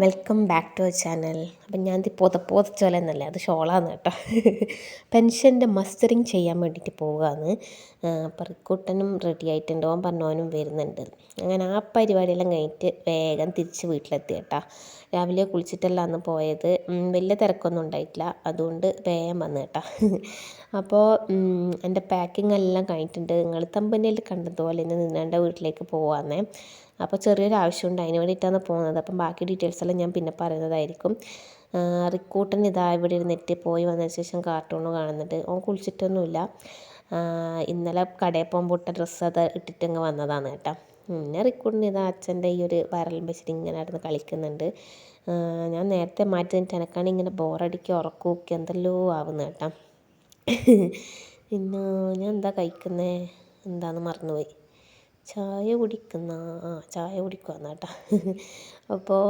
Welcome back to our channel. അപ്പം ഞാൻ പുതച്ചോലെന്നല്ലേ, അത് ഷോളാന്ന് കേട്ടോ. പെൻഷൻ്റെ മസ്റ്ററിങ് ചെയ്യാൻ വേണ്ടിയിട്ട് പോവുകയാണ്. അപ്പം റിക്കൂട്ടനും റെഡി ആയിട്ടുണ്ട്, ഓൻ പറഞ്ഞവനും വരുന്നുണ്ട്. അങ്ങനെ ആ പരിപാടിയെല്ലാം കഴിഞ്ഞിട്ട് വേഗം തിരിച്ച് വീട്ടിലെത്തി കേട്ടോ. രാവിലെ കുളിച്ചിട്ടെല്ലാം അന്ന് പോയത്, വലിയ തിരക്കൊന്നും ഉണ്ടായിട്ടില്ല, അതുകൊണ്ട് വേഗം വന്നു കേട്ടോ. അപ്പോൾ എൻ്റെ പാക്കിംഗ് എല്ലാം കഴിഞ്ഞിട്ടുണ്ട്. നിങ്ങൾ തമ്പനിയിൽ കണ്ടതുപോലെ ഇന്ന് നിന്നാൻ്റെ വീട്ടിലേക്ക് പോവാന്നേ. അപ്പോൾ ചെറിയൊരു ആവശ്യമുണ്ട്, അതിന് വേണ്ടിയിട്ടാണ് പോകുന്നത്. അപ്പം ബാക്കി ഡീറ്റെയിൽസ് എല്ലാം ഞാൻ പിന്നെ പറയുന്നതായിരിക്കും. റിക്കൂട്ടൻ ഇതാ ഇവിടെ ഇരുന്നിട്ട് പോയി വന്നതിന് ശേഷം കാർട്ടൂൺ കാണുന്നുണ്ട്. ഓൻ കുളിച്ചിട്ടൊന്നുമില്ല. ഇന്നലെ കടയിൽ പോകുമ്പോൾ ഇട്ട ഡ്രസ്സ് അത് ഇട്ടിട്ട് ഇങ്ങ് വന്നതാണ് കേട്ടോ. പിന്നെ റിക്കൂട്ടൻ ഇതാ അച്ഛൻ്റെ ഈ ഒരു വരലും വെച്ചിട്ട് ഇങ്ങനെ നടന്ന് കളിക്കുന്നുണ്ട്. ഞാൻ നേരത്തെ മാറ്റി നിന്നിട്ട് എനക്കാണെങ്കിൽ ഇങ്ങനെ ബോറടിക്കുക, ഉറക്കമൊക്കെ എന്തെല്ലോ ആവുന്നു കേട്ടോ. പിന്നെ ഞാൻ എന്താ കഴിക്കുന്നത് എന്താണെന്ന് മറന്നുപോയി. ചായ കുടിക്കുവാന്ന് കേട്ടോ. അപ്പോൾ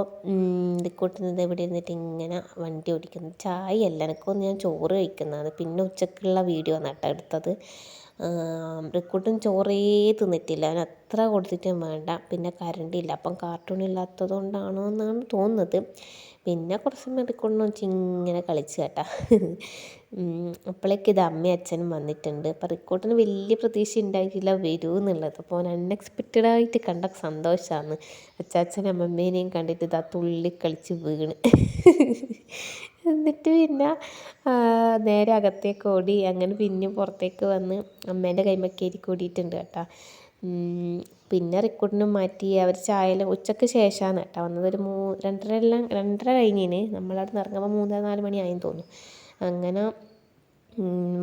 റിക്കൂട്ടുന്നത് ഇവിടെ ഇരുന്നിട്ട് ഇങ്ങനെ വണ്ടി ഓടിക്കുന്നു. ചായ അല്ല, എനിക്കൊന്ന് ഞാൻ ചോറ് കഴിക്കുന്നതാണ്. പിന്നെ ഉച്ചക്കുള്ള വീഡിയോ ആണ് കേട്ടോ എടുത്തത്. റിക്കൂട്ടൻ ചോറേ തിന്നിട്ടില്ല, അവൻ അത്ര കൊടുത്തിട്ടും വേണ്ട. പിന്നെ കറണ്ടില്ല, അപ്പം കാർട്ടൂൺ ഇല്ലാത്തത് കൊണ്ടാണോ എന്നാണ് തോന്നുന്നത്. പിന്നെ കുറച്ച് സമയം റിക്കൂട്ടൻ വെച്ച് ഇങ്ങനെ കളിച്ച് കേട്ടാ. അപ്പോഴേക്ക് ഇത് അമ്മയും അച്ഛനും വന്നിട്ടുണ്ട്. അപ്പം റിക്കൂട്ടന് വലിയ പ്രതീക്ഷ ഉണ്ടായിട്ടില്ല വരുമെന്നുള്ളത്. അപ്പോൾ അവൻ അൺഎക്സ്പെക്റ്റഡായിട്ട് കണ്ട സന്തോഷമാണ്. അച്ചാച്ചനും അമ്മമ്മേനെയും കണ്ടിട്ട് ഇതാ തുള്ളിക്കളിച്ച് വീണ്. എന്നിട്ട് പിന്നെ നേരെ അകത്തേക്ക് ഓടി. അങ്ങനെ പിന്നെ പുറത്തേക്ക് വന്ന് അമ്മേൻ്റെ കൈമക്കേരി കൂടിയിട്ടുണ്ട് കേട്ടോ. പിന്നെ റിക്കൂട്ടിനും മാറ്റി അവർ ചായയെല്ലാം ഉച്ചയ്ക്ക് ശേഷമാണ് കേട്ടോ വന്നത്. ഒരു 2:30 കഴിഞ്ഞിന്. നമ്മളവിടെ നിന്ന് ഇറങ്ങുമ്പോൾ 3-4 മണിയായെന്ന് തോന്നുന്നു. അങ്ങനെ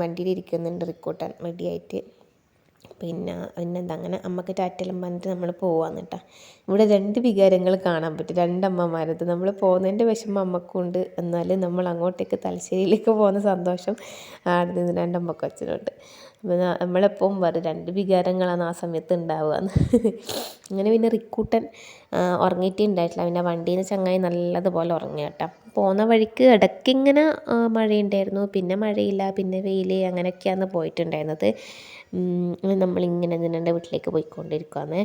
വണ്ടിയിലിരിക്കുന്നുണ്ട് റിക്കൂട്ടൻ റെഡിയായിട്ട്. പിന്നെന്താ അങ്ങനെ അമ്മക്ക് ടാറ്റെല്ലാം പറഞ്ഞിട്ട് നമ്മൾ പോവാന്ന് കേട്ടോ. ഇവിടെ 2 വികാരങ്ങൾ കാണാൻ പറ്റും, 2 അമ്മമാരത്. നമ്മൾ പോകുന്നതിൻ്റെ വിഷമം അമ്മക്കുണ്ട്, എന്നാലും നമ്മൾ അങ്ങോട്ടേക്ക് തലശ്ശേരിയിലേക്ക് പോകുന്ന സന്തോഷം അവിടെ നിന്ന് 2 അമ്മക്കും അച്ഛനുണ്ട്. അപ്പോൾ നമ്മളെപ്പോഴും പറയും 2 വികാരങ്ങളാണ് ആ സമയത്ത് ഉണ്ടാവുകയെന്ന്. അങ്ങനെ പിന്നെ റിക്കൂട്ടൻ ഉറങ്ങിയിട്ടേ ഉണ്ടായിട്ടില്ല. പിന്നെ വണ്ടിയിൽ നിന്ന് ചങ്ങായി നല്ലതുപോലെ ഉറങ്ങി കേട്ടോ. പോകുന്ന വഴിക്ക് ഇടയ്ക്കിങ്ങനെ മഴയുണ്ടായിരുന്നു, പിന്നെ മഴയില്ല, പിന്നെ വെയിൽ, അങ്ങനെയൊക്കെയാണ് പോയിട്ടുണ്ടായിരുന്നത്. നമ്മളിങ്ങനെ നിന്നെ വീട്ടിലേക്ക് പോയിക്കൊണ്ടിരിക്കുകയാണ്.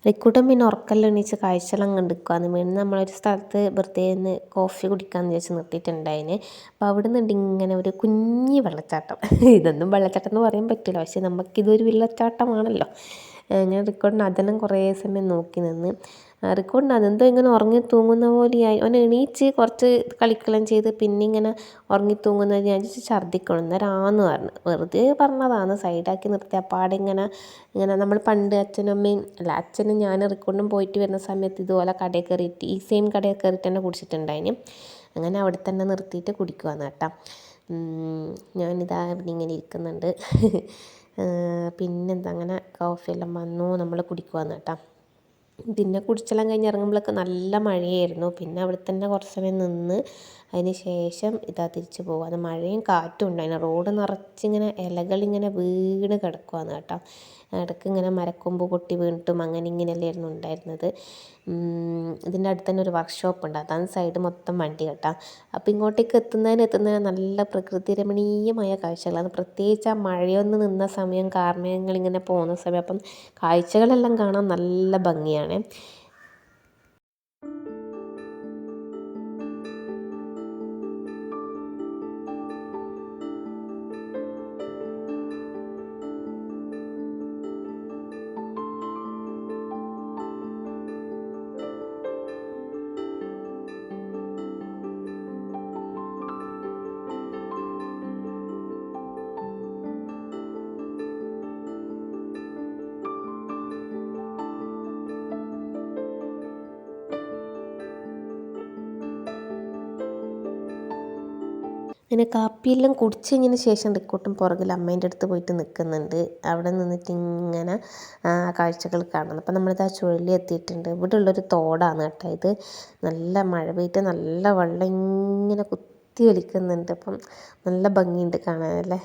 റിക്കൂട്ടൻ പിന്നെ ഉറക്കെല്ലാം എണീച്ച് കാഴ്ചയെല്ലാം കണ്ടിരിക്കുകയാണ്. പിന്നെ നമ്മളൊരു സ്ഥലത്ത് വെറുതെ ഒന്ന് കോഫി കുടിക്കാമെന്ന് വിചാരിച്ച് നിർത്തിയിട്ടുണ്ടായിന്. അപ്പോൾ അവിടെ നിന്നുണ്ട് ഇങ്ങനെ ഒരു കുഞ്ഞി വെള്ളച്ചാട്ടം. ഇതൊന്നും വെള്ളച്ചാട്ടം എന്ന് പറയാൻ പറ്റില്ല, പക്ഷെ നമുക്കിതൊരു വെള്ളച്ചാട്ടമാണല്ലോ. ഞാൻ റിക്കോർഡിന് അതെല്ലാം കുറേ സമയം നോക്കി നിന്ന്. റിക്കോർഡിന് അതെന്തോ ഇങ്ങനെ ഉറങ്ങി തൂങ്ങുന്ന പോലെയായി. അവൻ എണീച്ച് കുറച്ച് കളിക്കെല്ലാം ചെയ്ത് പിന്നെ ഇങ്ങനെ ഉറങ്ങി തൂങ്ങുന്നത് ഞാൻ ഛർദ്ദിക്കണം. അന്നേരമാന്ന് പറഞ്ഞു, വെറുതെ പറഞ്ഞതാണ്, സൈഡാക്കി നിർത്തി. അപ്പാടെ ഇങ്ങനെ നമ്മൾ പണ്ട് അച്ഛനും ഞാൻ റിക്കോർഡിനും പോയിട്ട് വരുന്ന സമയത്ത് ഇതുപോലെ കടയിൽ കയറിയിട്ട് ഈ സെയിം കടയിൽ കയറിയിട്ട് തന്നെ കുടിച്ചിട്ടുണ്ടായിന്. അങ്ങനെ അവിടെ തന്നെ നിർത്തിയിട്ട് കുടിക്കുവാന്ന് കേട്ടോ. ഞാനിതാ ഇവിടെ ഇങ്ങനെ ഇരിക്കുന്നുണ്ട്. പിന്നെന്താ അങ്ങനെ കോഫിയെല്ലാം വന്നു, നമ്മൾ കുടിക്കുവാന്ന് കേട്ടോ. പിന്നെ കുടിച്ചെല്ലാം കഴിഞ്ഞ് ഇറങ്ങുമ്പോഴൊക്കെ നല്ല മഴയായിരുന്നു. പിന്നെ അവിടെ തന്നെ കുറച്ച് സമയം നിന്ന് അതിന് ശേഷം ഇതാ തിരിച്ച് പോകാൻ. മഴയും കാറ്റും ഉണ്ടായിരുന്നു. റോഡ് നിറച്ചിങ്ങനെ ഇലകളിങ്ങനെ വീണ് കിടക്കുവാന്ന് കേട്ടോ. ഇടയ്ക്ക് ഇങ്ങനെ മരക്കൊമ്പ് പൊട്ടി വീണിട്ടും അങ്ങനെ ഇങ്ങനെയല്ലായിരുന്നു ഉണ്ടായിരുന്നത്. ഇതിൻ്റെ അടുത്ത് തന്നെ ഒരു വർക്ക്ഷോപ്പ് ഉണ്ട്, അതാണ് സൈഡ് മൊത്തം വണ്ടി കേട്ടോ. അപ്പോൾ ഇങ്ങോട്ടേക്ക് എത്തുന്നതിന് നല്ല പ്രകൃതി രമണീയമായ കാഴ്ചകളാണ്. പ്രത്യേകിച്ച് ആ മഴയൊന്ന് നിന്ന സമയം, കാർമേഘങ്ങളിങ്ങനെ പോകുന്ന സമയം, അപ്പം കാഴ്ചകളെല്ലാം കാണാൻ നല്ല ഭംഗിയാണ്. അങ്ങനെ കാപ്പിയെല്ലാം കുടിച്ചതിന് ശേഷം റിക്കോട്ടും പുറകിൽ അമ്മേൻ്റെ അടുത്ത് പോയിട്ട് നിൽക്കുന്നുണ്ട്. അവിടെ നിന്നിട്ട് ഇങ്ങനെ കാഴ്ചകൾ കാണുന്നു. അപ്പം നമ്മളിത് ആ ചുഴലി എത്തിയിട്ടുണ്ട്. ഇവിടെ ഉള്ളൊരു തോടാണ് കേട്ടോ ഇത്. നല്ല മഴ പെയ്ത് നല്ല വെള്ളം ഇങ്ങനെ കുത്തി ഒലിക്കുന്നുണ്ട്. അപ്പം നല്ല ഭംഗിയുണ്ട് കാണാനല്ലേ.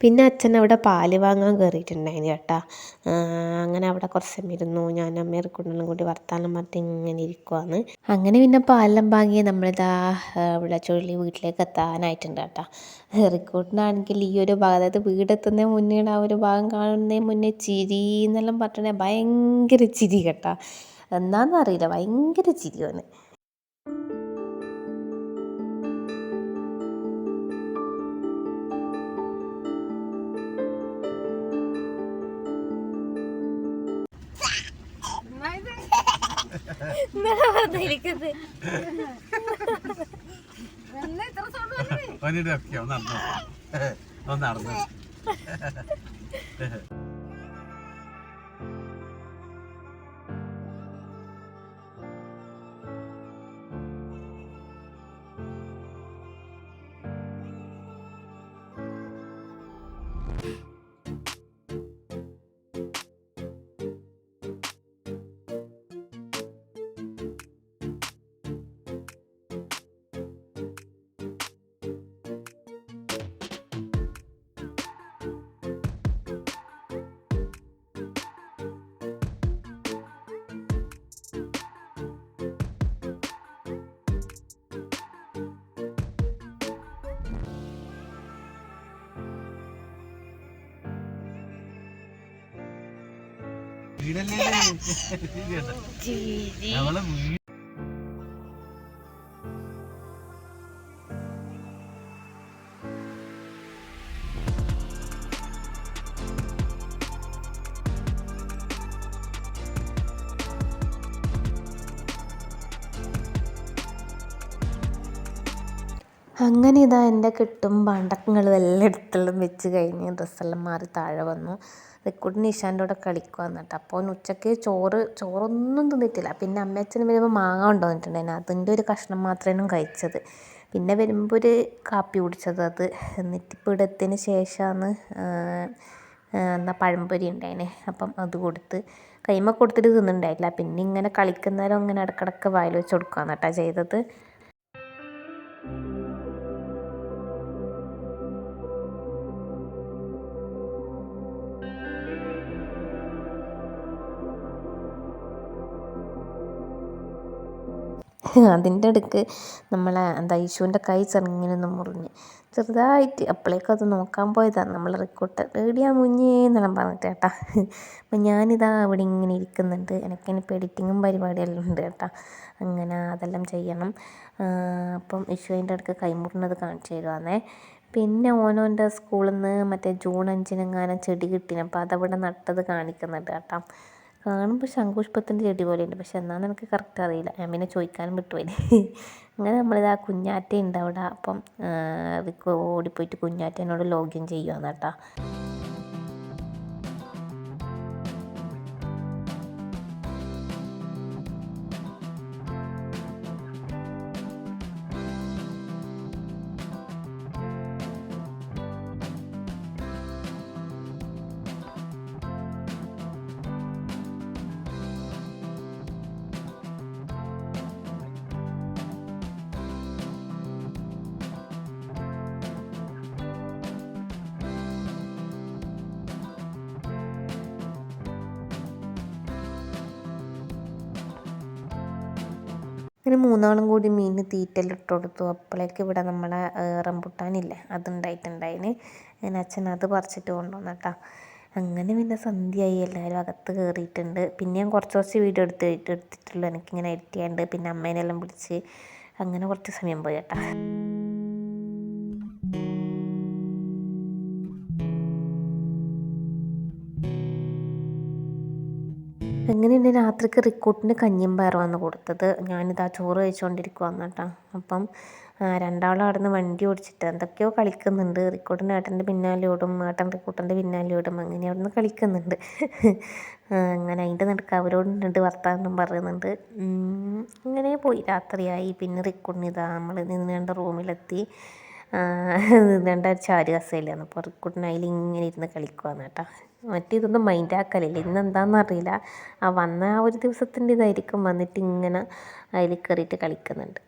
പിന്നെ അച്ഛൻ അവിടെ പാല് വാങ്ങാൻ കയറിയിട്ടുണ്ടായിരുന്നു കേട്ടോ. അങ്ങനെ അവിടെ കുറച്ച് സമയം ഇരുന്നു. ഞാൻ അമ്മയും റിക്കോട്ടിനും കൂടി വർത്താനം പറഞ്ഞിട്ട് ഇങ്ങനെ ഇരിക്കുവാണ്. അങ്ങനെ പിന്നെ പാലെല്ലാം വാങ്ങി നമ്മളിതാ ഇവിടെ ചുഴലി വീട്ടിലേക്ക് എത്താനായിട്ടുണ്ട് കേട്ടോ. റിക്കോട്ടിനാണെങ്കിൽ ഈ ഒരു ഭാഗം, അതായത് വീടെത്തുന്നതിന് മുന്നേ ആ ഒരു ഭാഗം കാണുന്നതിന് മുന്നേ ചിരി എന്നെല്ലാം പറഞ്ഞിട്ടുണ്ടെങ്കിൽ ഭയങ്കര ചിരി കേട്ടോ. എന്താണെന്നറിയില്ല, ഭയങ്കര ചിരിയാണ്. നടന്നു അങ്ങനെ ഇതാ എൻ്റെ കെട്ടും പണ്ടക്കങ്ങളും എല്ലാം എടുത്തെല്ലാം വെച്ച് കഴിഞ്ഞ് ഡ്രസ്സെല്ലാം മാറി താഴെ വന്നു. റിക്കൂട്ടിന് ഇഷാൻ്റെ കൂടെ കളിക്കുവാന്ന് കേട്ടോ. അപ്പോൾ ഉച്ചയ്ക്ക് ചോറൊന്നും തിന്നിട്ടില്ല. പിന്നെ അമ്മയച്ഛനും വരുമ്പോൾ മാങ്ങ കൊണ്ടുവന്നിട്ടുണ്ടായിരുന്നു. അതിൻ്റെ ഒരു കഷ്ണം മാത്രമേ കഴിച്ചത്. പിന്നെ വരുമ്പോൾ ഒരു കാപ്പി കുടിച്ചത് അത്. എന്നിട്ടിപ്പോൾ ഇവിടെ എത്തിയതിന് ശേഷമാണ് എന്താ പഴംപൊരി ഉണ്ടായിനെ. അപ്പം അത് കൊടുത്ത് കൈമ കൊടുത്തിട്ട് തിന്നുന്നുണ്ടായില്ല. പിന്നെ ഇങ്ങനെ കളിക്കുന്നേരം ഇങ്ങനെ ഇടക്കിടക്ക് വായിൽ വെച്ച് കൊടുക്കുകയാണ് കേട്ടോ ചെയ്തത്. അതിൻ്റെ ഇടയ്ക്ക് നമ്മളെ എന്താ ഇശുവിൻ്റെ കൈ ചെറുങ്ങനെ മുറിഞ്ഞ് ചെറുതായിട്ട്. അപ്പോഴേക്കും അത് നോക്കാൻ പോയതാണ് നമ്മൾ റിക്കോട്ട് എവിടെയാ മുന്നേന്നെല്ലാം പറഞ്ഞിട്ട് കേട്ടാ. അപ്പം ഞാനിതാ അവിടെ ഇങ്ങനെ ഇരിക്കുന്നുണ്ട്. എനിക്കിനിപ്പോൾ എഡിറ്റിങ്ങും പരിപാടിയെല്ലാം ഉണ്ട് കേട്ടോ. അങ്ങനെ അതെല്ലാം ചെയ്യണം. അപ്പം ഇശു അതിൻ്റെ ഇടയ്ക്ക് കൈമുറിഞ്ഞത് കാണിച്ചു തരുവാന്നേ. പിന്നെ ഓനോൻ്റെ സ്കൂളിൽ നിന്ന് മറ്റേ ജൂൺ 5-നെങ്ങാനും ചെടി കിട്ടീന്. അപ്പോൾ അതവിടെ നട്ടത് കാണിക്കുന്നുണ്ട് കേട്ടോ. കാണുമ്പോൾ ശംഖുപുഷ്പത്തിൻ്റെ ചെടി പോലെയുണ്ട്, പക്ഷെ എന്നാന്ന് എനിക്ക് കറക്റ്റ് അറിയില്ല. ഞാൻ പിന്നെ ചോദിക്കാനും വിട്ടുപോയി. അങ്ങനെ നമ്മളിത് ആ കുഞ്ഞാറ്റയുണ്ട് അവിടെ. അപ്പം അതൊക്കെ ഓടിപ്പോയിട്ട് കുഞ്ഞാറ്റേനോട് ലോഗിൻ ചെയ്യുവാന്ന് കേട്ടോ. അങ്ങനെ മൂന്നാളും കൂടി മീനിന് തീറ്റെല്ലാം ഇട്ട് കൊടുത്തു. അപ്പോഴേക്ക് ഇവിടെ നമ്മളെ റംബുട്ടാനില്ലേ അതുണ്ടായിട്ടുണ്ടായിന്. അങ്ങനെ അച്ഛൻ അത് പറിച്ചിട്ട് കൊണ്ടുവന്നു കേട്ടോ. അങ്ങനെ പിന്നെ സന്ധ്യയായി, എല്ലാവരും അകത്ത് കയറിയിട്ടുണ്ട്. പിന്നെ ഞാൻ കുറച്ച് വീഡിയോ എടുത്തിട്ടുള്ളൂ. എനിക്കിങ്ങനെ എഡിറ്റ് ചെയ്യാണ്ട്. പിന്നെ അമ്മേനെല്ലാം വിളിച്ച് അങ്ങനെ കുറച്ച് സമയം പോയി കേട്ടോ. അങ്ങനെ രാത്രി രാത്രിക്ക് റിക്കൂട്ടിന് കഞ്ഞിയും പയറുമാണ് കൊടുത്തത്. ഞാനിതാ ചോറ് കഴിച്ചുകൊണ്ടിരിക്കുവാന്ന് കേട്ടോ. അപ്പം രണ്ടാളും അവിടെ നിന്ന് വണ്ടി ഓടിച്ചിട്ട് എന്തൊക്കെയോ കളിക്കുന്നുണ്ട്. റിക്കൂട്ടിൻ്റെ ഏട്ടൻ്റെ പിന്നാലെ ഓടും, ഏട്ടൻ റിക്കൂട്ടൻ്റെ പിന്നാലെ ഓടും, അങ്ങനെ അവിടെ നിന്ന് കളിക്കുന്നുണ്ട്. അങ്ങനെ അതിൻ്റെ നടുക്ക് അവരോട് നിന്നിട്ട് വർത്താനം പറയുന്നുണ്ട്. ഇങ്ങനെ പോയി രാത്രിയായി. പിന്നെ റിക്കൂട്ടിന് ഇതാ നമ്മൾ നിന്നേണ്ട റൂമിലെത്തി. നിന്നേണ്ട ചാരു കസേരയിലാണ്. അപ്പോൾ റിക്കൂട്ടിന് അതിൽ ഇങ്ങനെ ഇരുന്ന് കളിക്കുവാന്ന് കേട്ടോ. മറ്റേതൊന്നും മൈൻഡാക്കലില്ല. ഇന്നെന്താണെന്ന് അറിയില്ല. വന്ന ആ ഒരു ദിവസത്തിൻ്റെ ഇതായിരിക്കും. വന്നിട്ട് ഇങ്ങനെ അതിൽ കയറിയിട്ട് കളിക്കുന്നുണ്ട്.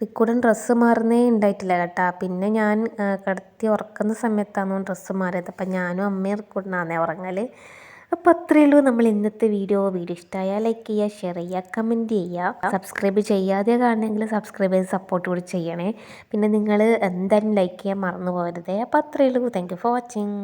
റിക്കൂടൻ ഡ്രസ്സ് മാറുന്നേ ഉണ്ടായിട്ടില്ല കേട്ടോ. പിന്നെ ഞാൻ കിടത്തി ഉറക്കുന്ന സമയത്താണ് ഡ്രസ്സ് മാറിയത്. അപ്പം ഞാനും അമ്മയും റിക്കൂടനാണേ ഉറങ്ങൽ. അപ്പോൾ അത്രയേ ഉള്ളൂ നമ്മൾ ഇന്നത്തെ വീഡിയോ ഇഷ്ടമായാൽ ലൈക്ക് ചെയ്യുക, ഷെയർ ചെയ്യുക, കമൻറ്റ് ചെയ്യുക. സബ്സ്ക്രൈബ് ചെയ്യാതെ കാണണമെങ്കിൽ സബ്സ്ക്രൈബ് ചെയ്ത് സപ്പോർട്ട് കൂടി ചെയ്യണേ. പിന്നെ നിങ്ങൾ എന്തായാലും ലൈക്ക് ചെയ്യാൻ മറന്നു പോകരുതേ. അപ്പോൾ അത്രയേ ഉള്ളൂ. Thank you for watching.